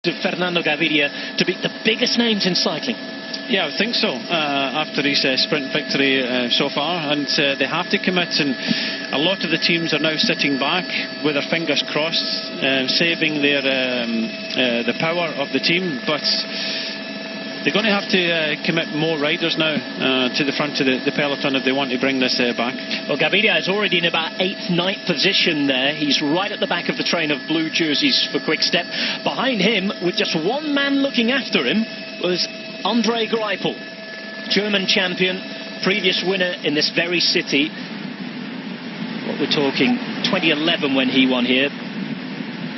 To Fernando Gaviria to beat the biggest names in cycling. Yeah, I think so, after his sprint victory so far, and they have to commit, and a lot of the teams are now sitting back with their fingers crossed, saving their the power of the team, but they're going to have to commit more riders now to the front of the peloton if they want to bring this back. Well, Gaviria is already in about 8th, 9th position there. He's right at the back of the train of blue jerseys for Quick Step. Behind him, with just one man looking after him, was Andre Greipel, German champion, previous winner in this very city. What we're talking, 2011 when he won here.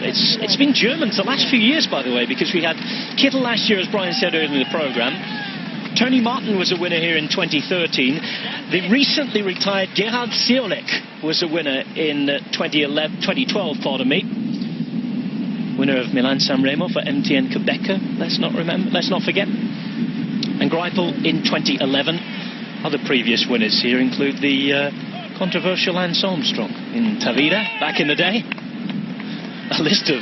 It's been Germans the last few years, by the way, because we had Kittel last year, as Brian said earlier in the programme. Tony Martin was a winner here in 2013. The recently retired Gerhard Ciolek was a winner in 2012, pardon me. Winner of Milan-San Remo for MTN Quebecer, let's not forget. And Greipel in 2011. Other previous winners here include the controversial Lance Armstrong in Tavira back in the day. A list of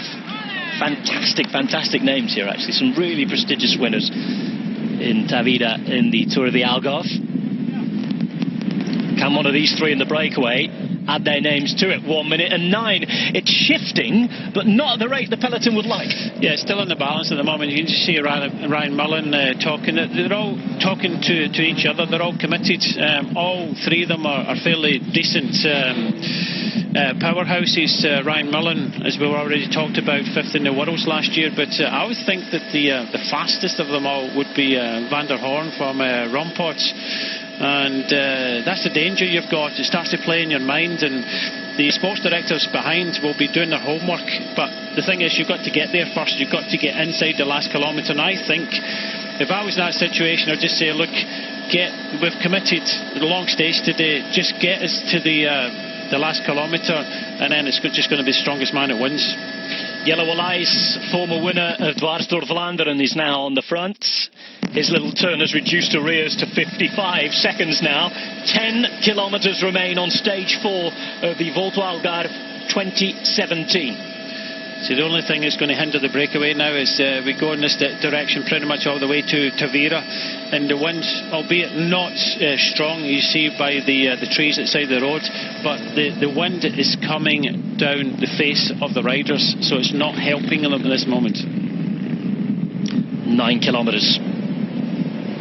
fantastic names here, actually. Some really prestigious winners in Tavira in the Tour of the Algarve. Can one of these three in the breakaway add their names to it? 1 minute and 9. It's shifting, but not at the rate the peloton would like. Yeah, still in the balance at the moment. You can just see Ryan Mullen talking. They're all talking to each other. They're all committed. All three of them are fairly decent powerhouses. Ryan Mullen, as we've already talked about, 5th in the Worlds last year, but I would think that the fastest of them all would be Van der Horn from Rompots. And that's the danger you've got. It starts to play in your mind, and the sports directors behind will be doing their homework, but the thing is, you've got to get there first. You've got to get inside the last kilometre, and I think if I was in that situation, I'd just say, look, we've committed the long stage today, just get us to the last kilometre, and then it's just going to be the strongest man that wins. Yellow Alais, former winner of Dwars door Vlaanderen, is now on the front. His little turn has reduced arrears to 55 seconds now. 10 kilometres remain on stage 4 of the Volta Algarve 2017. So the only thing that's going to hinder the breakaway now is we go in this direction pretty much all the way to Tavira, and the wind, albeit not strong, you see by the trees outside the road, but the wind is coming down the face of the riders, so it's not helping them at this moment. 9 kilometres.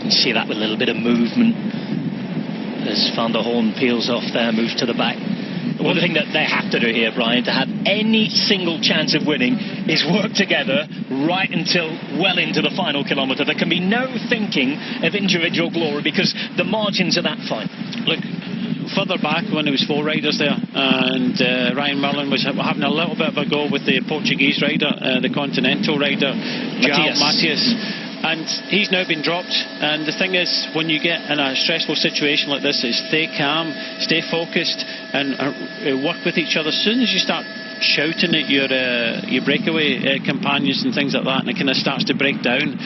You see that with a little bit of movement as Van der Horn peels off there, moves to the back. One thing that they have to do here, Brian, to have any single chance of winning is work together right until well into the final kilometre. There can be no thinking of individual glory because the margins are that fine. Look, further back when there was 4 riders there, and Ryan Mullen was having a little bit of a go with the Portuguese rider, the continental rider, Matthias. And he's now been dropped, and the thing is, when you get in a stressful situation like this, is stay calm, stay focused, and work with each other. As soon as you start shouting at your breakaway companions and things like that, and it kind of starts to break down,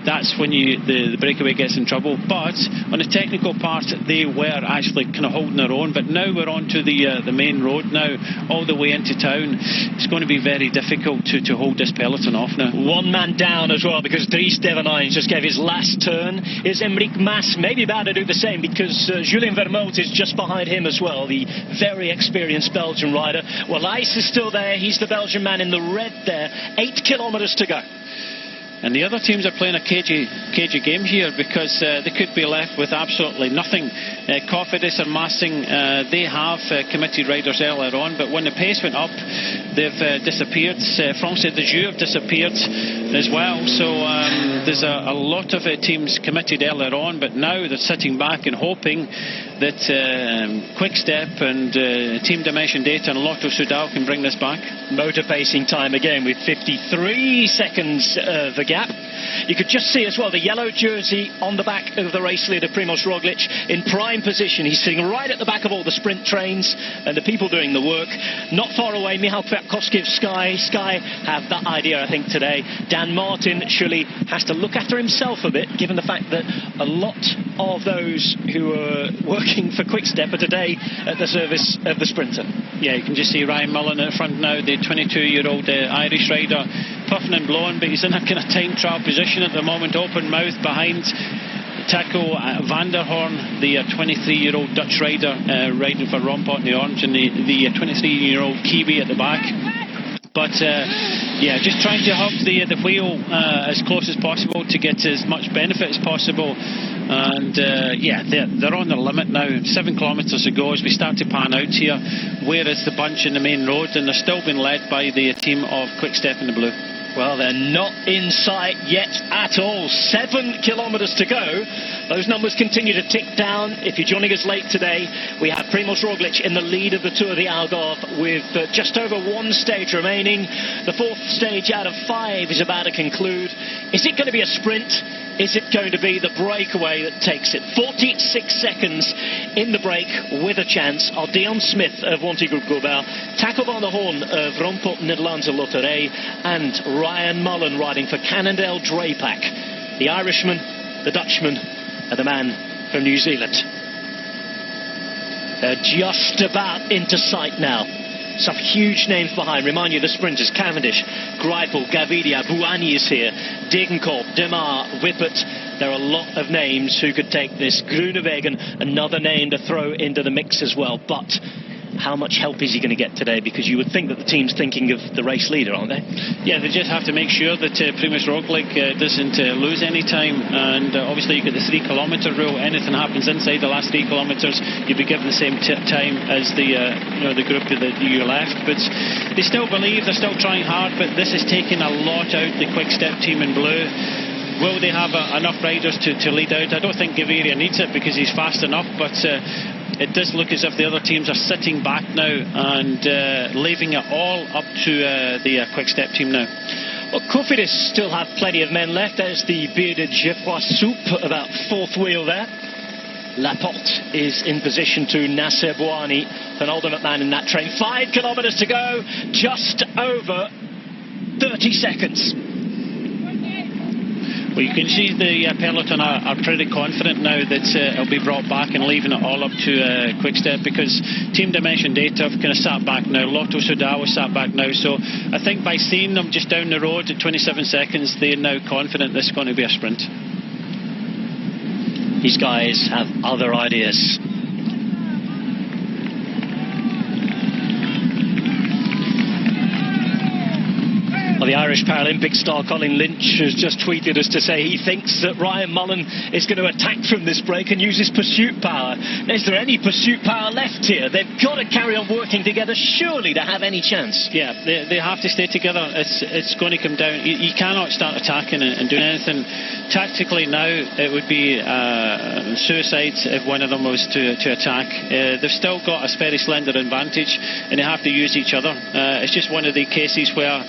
that's when the breakaway gets in trouble. But on the technical part, they were actually kind of holding their own, but now we're on to the main road now, all the way into town. It's going to be very difficult to hold this peloton off now. One man down as well, because Dries Devenijn just gave his last turn. Is Enric Mas maybe about to do the same, because Julien Vermouth is just behind him as well, the very experienced Belgian rider. Well, Ice is still there. He's the Belgian man in the red there. 8 kilometres to go. And the other teams are playing a cagey game here, because they could be left with absolutely nothing. Cofidis and Massing, they have committed riders earlier on, but when the pace went up, they've disappeared. France de Jeux have disappeared as well. So there's a lot of teams committed earlier on, but now they're sitting back and hoping that Quick Step and Team Dimension Data and Lotto Soudal can bring this back. Motor pacing time again with 53 seconds of a gap. You could just see as well the yellow jersey on the back of the race leader Primož Roglic in prime position. He's sitting right at the back of all the sprint trains and the people doing the work. Not far away, Michal Kwiatkowski's Sky have that idea, I think, today. Dan Martin surely has to look after himself a bit, given the fact that a lot of those who are working for Quick Step are today at the service of the sprinter. Yeah, you can just see Ryan Mullen at the front now, the 22-year-old Irish rider. puffing and blowing, but he's in a kind of time trial position at the moment, open mouth behind Taco van der Hoorn, the 23-year-old Dutch rider riding for Rompot in the orange, and the 23-year-old Kiwi at the back. But yeah, just trying to hug the wheel as close as possible to get as much benefit as possible. And yeah, they're on their limit now. 7 kilometres to go as we start to pan out here. Where is the bunch in the main road? And they're still being led by the team of Quick Step in the blue. Well, they're not in sight yet at all. 7 kilometres to go. Those numbers continue to tick down. If you're joining us late today, we have Primož Roglič in the lead of the Tour de Algarve with just over 1 stage remaining. The 4th stage out of 5 is about to conclude. Is it going to be a sprint? Is it going to be the breakaway that takes it? 46 seconds in the break with a chance are Dion Smith of Wanty-Group Gobert, Taco van der Hoorn of Rompot Nederlandse Lotterij, and Ryan Mullen riding for Cannondale Drapac. The Irishman, the Dutchman, and the man from New Zealand. They're just about into sight now. Some huge names behind. Remind you, the sprinters: Cavendish, Greipel, Gavidia, Buani is here, Degenkolb, Demar, Whippet. There are a lot of names who could take this. Groenewegen, another name to throw into the mix as well. But how much help is he going to get today? Because you would think that the team's thinking of the race leader, aren't they? Yeah, they just have to make sure that Primož Roglič doesn't lose any time. And obviously you get the 3 kilometre rule. Anything happens inside the last 3 kilometres, you'll be given the same time as the the group that you left. But they still believe, they're still trying hard, but this is taking a lot out the Quick Step team in blue. Will they have enough riders to lead out? I don't think Gaviria needs it because he's fast enough, but it does look as if the other teams are sitting back now and leaving it all up to the Quick Step team now. Well, Cofidis still have plenty of men left. There's the bearded Geoffroy Soupe, about 4th wheel there. Laporte is in position to Nasser Bouhanni, penultimate man in that train. 5 kilometres to go, just over 30 seconds. Well, you can see the peloton are pretty confident now that it'll be brought back and leaving it all up to Quick Step, because Team Dimension Data have kind of sat back now. Lotto Soudal was sat back now, so I think by seeing them just down the road at 27 seconds, they're now confident this is going to be a sprint. These guys have other ideas. Well, the Irish Paralympic star Colin Lynch has just tweeted us to say he thinks that Ryan Mullen is going to attack from this break and use his pursuit power. Is there any pursuit power left here? They've got to carry on working together, surely, to have any chance. Yeah, they have to stay together. It's going to come down. You cannot start attacking and doing anything. Tactically now, it would be suicide if one of them was to attack. They've still got a very slender advantage, and they have to use each other. It's just one of the cases where,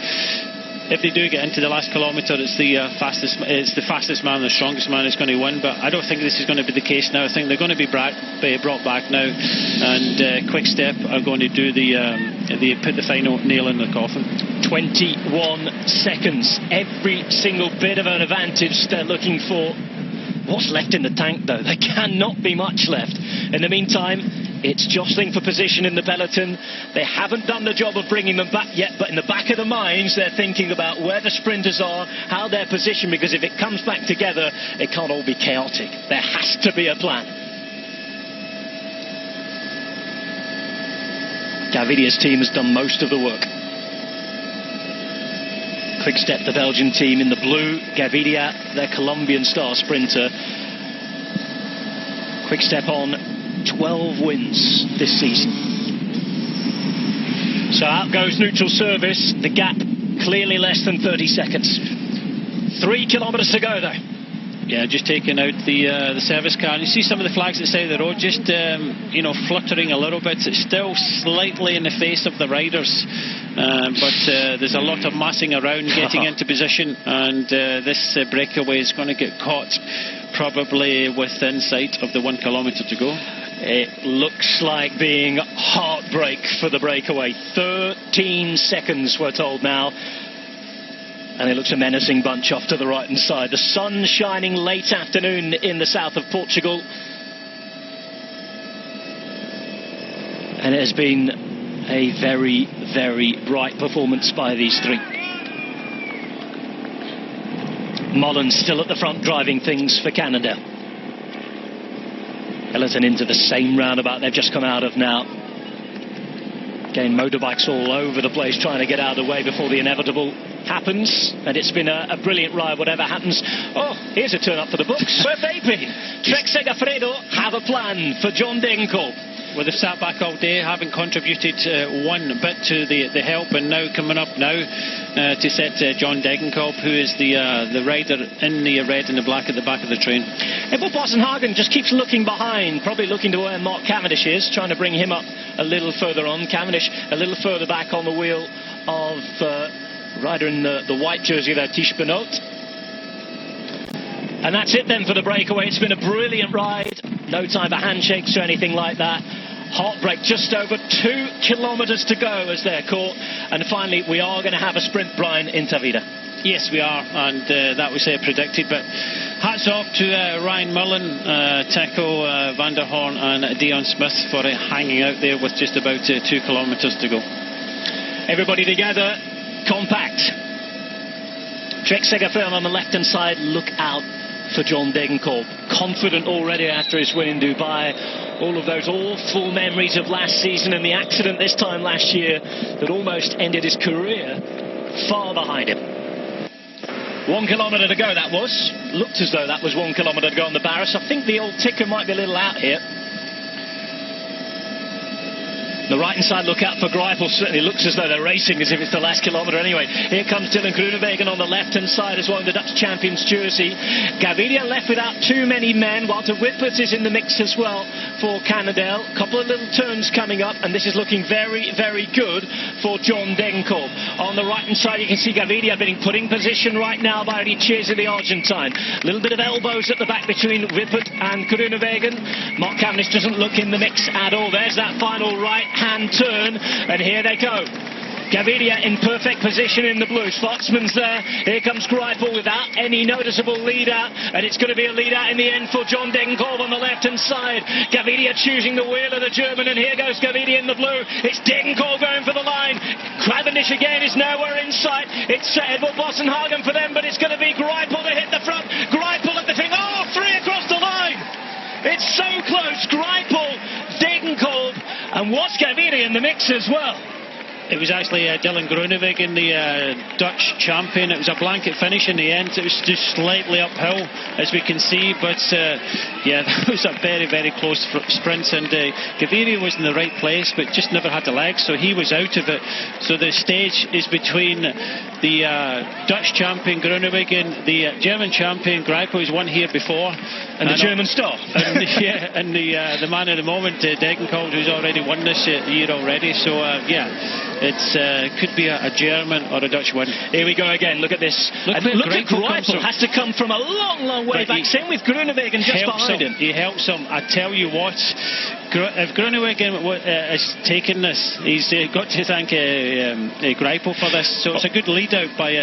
if they do get into the last kilometre, it's the fastest man, the strongest man is going to win. But I don't think this is going to be the case now. I think they're going to be brought back now, and Quick Step are going to do put the final nail in the coffin. 21 seconds, every single bit of an advantage they're looking for. What's left in the tank, though? There cannot be much left. In the meantime, it's jostling for position in the peloton. They haven't done the job of bringing them back yet, but in the back of their minds, they're thinking about where the sprinters are, how they're positioned, because if it comes back together, it can't all be chaotic. There has to be a plan. Gavidia's team has done most of the work. Quick Step, the Belgian team in the blue. Gavidia, their Colombian star sprinter. Quick Step on 12 wins this season. So out goes neutral service. The gap clearly less than 30 seconds. 3 kilometres to go, though. Yeah, just taking out the service car. And you see some of the flags at the side of the road just fluttering a little bit. It's still slightly in the face of the riders, but there's a lot of massing around getting into position, and this breakaway is going to get caught probably within sight of the 1 kilometre to go. It looks like being heartbreak for the breakaway. 13 seconds, we're told now. And it looks a menacing bunch off to the right-hand side. The sun shining late afternoon in the south of Portugal. And it has been a very, very bright performance by these three. Mullen still at the front driving things for Canada. Ellerton into the same roundabout they've just come out of now. Again, motorbikes all over the place trying to get out of the way before the inevitable happens. And it's been a brilliant ride, whatever happens. Oh, here's a turn up for the books. Where have they been? Trek Segafredo have a plan for John Degenkolb. Well, they've sat back all day, haven't contributed one bit to the help, and now coming up now to set John Degenkolb, who is the rider in the red and the black at the back of the train. Bob Wassenhagen just keeps looking behind, probably looking to where Mark Cavendish is, trying to bring him up a little further on. Cavendish a little further back on the wheel of rider in the white jersey there, Tish Benoit. And that's it then for the breakaway. It's been a brilliant ride. No time for handshakes or anything like that. Heartbreak, just over 2 kilometres to go as they're caught. And finally, we are going to have a sprint, Brian, in Tavira. Yes, we are, and that was predicted. But hats off to Ryan Mullen, Teco van der Horn and Dion Smith for hanging out there with just about 2 kilometres to go. Everybody together, compact. Trek Segafredo on the left-hand side, look out for John Degenkolb. Confident already after his win in Dubai. All of those awful memories of last season and the accident this time last year that almost ended his career far behind him. 1 kilometre to go, that was. Looked as though that was 1 kilometre to go on the Barras. I think the old ticker might be a little out here. The right-hand side, look out for Greipel. Certainly looks as though they're racing as if it's the last kilometre anyway. Here comes Dylan Groenewegen on the left-hand side as well in the Dutch Champions jersey. Gaviria left without too many men. Walter Whippert is in the mix as well for Cannondale. Couple of little turns coming up, and this is looking very, very good for John Degenkolb. On the right-hand side, you can see Gaviria being put in position right now by Richese, the Argentine. A little bit of elbows at the back between Whippert and Groenewegen. Mark Cavendish doesn't look in the mix at all. There's that final right-hand turn, and here they go. Gaviria in perfect position in the blue. Spotsman's there. Here comes Greipel without any noticeable lead out, and it's going to be a lead out in the end for John Degenkolb on the left-hand side. Gaviria choosing the wheel of the German, and here goes Gaviria in the blue. It's Degenkolb going for the line. Cavendish again is nowhere in sight. It's Edvald Boasson-Hagen for them, but it's going to be Greipel to hit the front. Greipel at the thing. Oh, 3 across the line. It's so close. Greipel, Degenkolb, and what's Gaviria in the mix as well? It was actually Dylan Groenewegen, the Dutch champion. It was a blanket finish in the end. It was just slightly uphill, as we can see. But yeah, that was a very, very close sprint. And Gaviria was in the right place, but just never had the legs, so he was out of it. So the stage is between the Dutch champion Groenewegen, the German champion Greipel, who's won here before, and the German star. And the man of the moment, Degenkolb, who's already won this year already. So yeah. It could be a German or a Dutch win. Here we go again. Look at this. Look at Greipel. Has to come from a long, long way back. Same with Groenewegen just behind him. He helps him. I tell you what, if Groenewegen has taken this, he's got to thank Greipel for this. So it's a good lead out by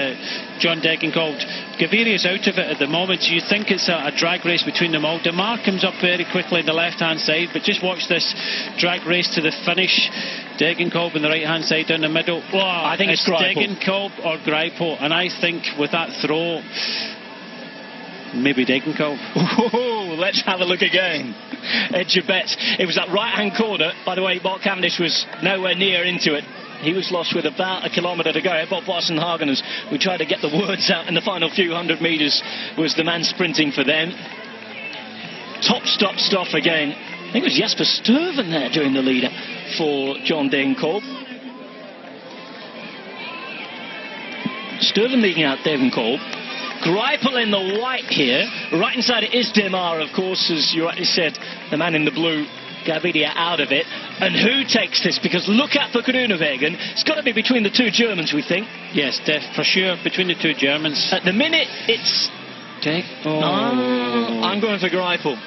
John Degenkolb. Gaviria's out of it at the moment. You think it's a drag race between them all. Demar comes up very quickly on the left-hand side, but just watch this drag race to the finish. Degenkolb on the right-hand side down the middle. Oh, I think it's Degenkolb or Greipel, and I think with that throw, maybe Degenkolb. Oh, let's have a look again. Edge your bets. It was that right-hand corner. By the way, Mark Cavendish was nowhere near into it. He was lost with about a kilometre to go. Bob Boasson-Hagen, as we tried to get the words out in the final few hundred metres, was the man sprinting for them. Top stop again. I think it was Jesper Stuyven there doing the leader for John Degenkolb. Stuyven leading out Degenkolb. Greipel in the white here. Right inside it is Demar, of course, as you rightly said, the man in the blue. Gaviria out of it. And who takes this? Because look out for Groenewegen. It's got to be between the two Germans, we think. Yes, for sure, between the two Germans. At the minute, it's... I'm going for Greipel.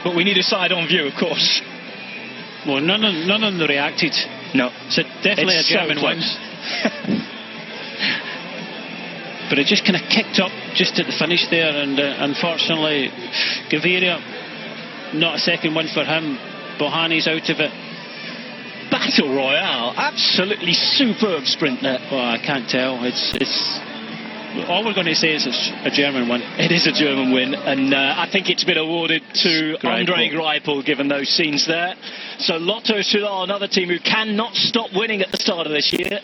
But we need a side-on view, of course. Well, none of them reacted. No. So definitely it's a German so win. But it just kind of kicked up just at the finish there, and unfortunately, Gaviria, not a second win for him. Bohani's out of it. Battle Royale, absolutely superb sprint there. Well, I can't tell. It's all we're going to say is it's a German win. It is a German win, and I think it's been awarded to Andre Greipel, given those scenes there. So Lotto Soudal, another team who cannot stop winning at the start of this year.